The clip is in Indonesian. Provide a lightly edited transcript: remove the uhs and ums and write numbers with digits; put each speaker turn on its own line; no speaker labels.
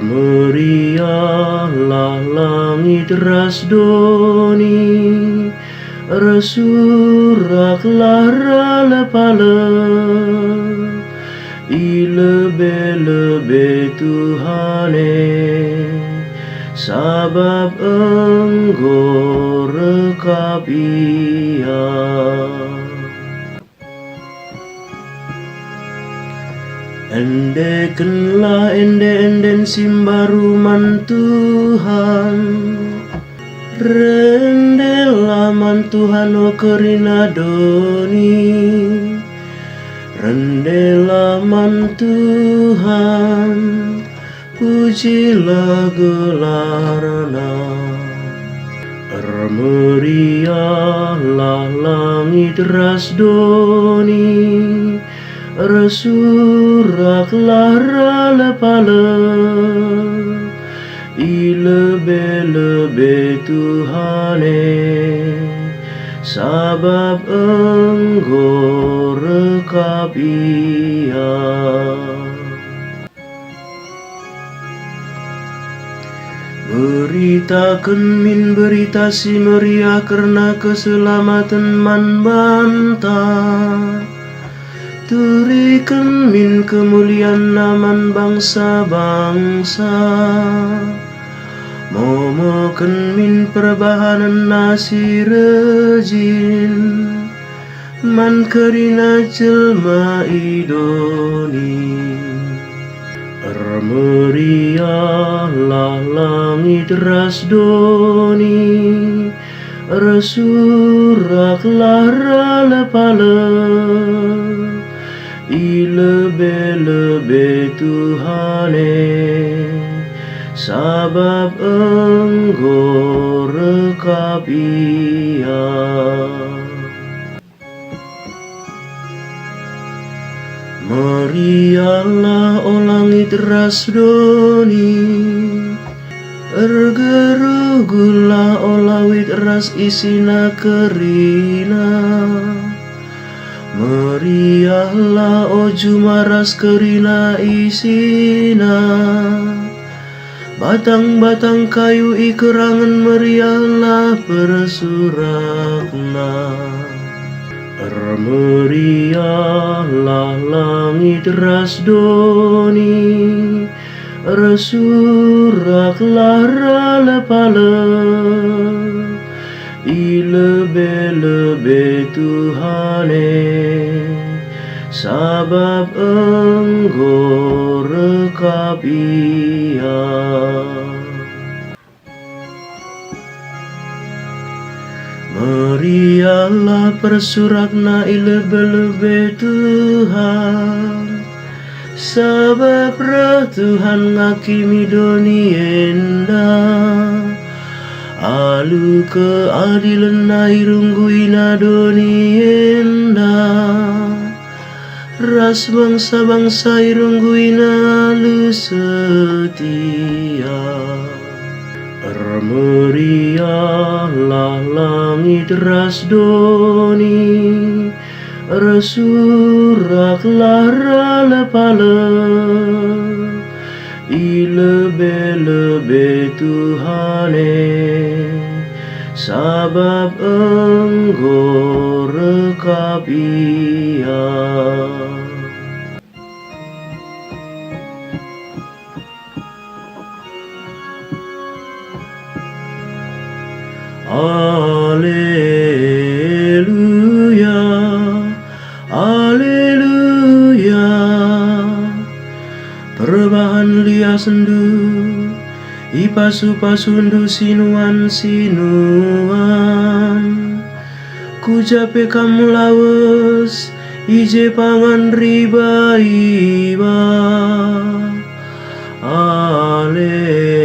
Meriahlah langit rasdoni, resuraklah ralepale, ilebe-lebe Tuhane, sabab Engkau rekap ia. Endekenlah ende-enden simbaruman Tuhan, rendelah man Tuhan o kerina doni, rendelah man Tuhan, pujilah gelarna. Meriahlah langit rasdoni, resuraklah ralepale, ilebe-lebe Tuhane, sabab Engkau rekap ia. Beritakan min berita si meriah karena keselamatan man banta, turikan min kemuliaan naman bangsa-bangsa, momokan min perbahanan nasi rejin, man kerina jelma idoni. Meriahlah langit rasdoni, resuraklah ralepale, ilebe-lebe Tuhane, sabab Engkau rekap ia. Meriahlah o langit rasdoni, ergerugulah o lawit ras isina kerina, meriahlah o jumaras kerina isina, batang-batang kayu ikerangan meriahlah persurakna. Meriahlah langit rasdoni, resuraklah ralepale, ilebe-lebe Tuhane, sabab Engkau rekap ia. Meriahlah persurakna ilebe-lebe Tuhan, sabab roh Tuhan ngakimi doni enda, alu keadilan na irungguina doni enda, ras bangsa-bangsa irungguina alu setia. Meriahlah langit rasdoni, resuraklah ralepale, ilebe-lebe Tuhane, sabab Engkau rekap ia. Alleluia, alleluia. Perubahan lia sendu, ipasu-pasundu sinuan, kujape kamu lawas, ije pangan riba-iba. Alleluia.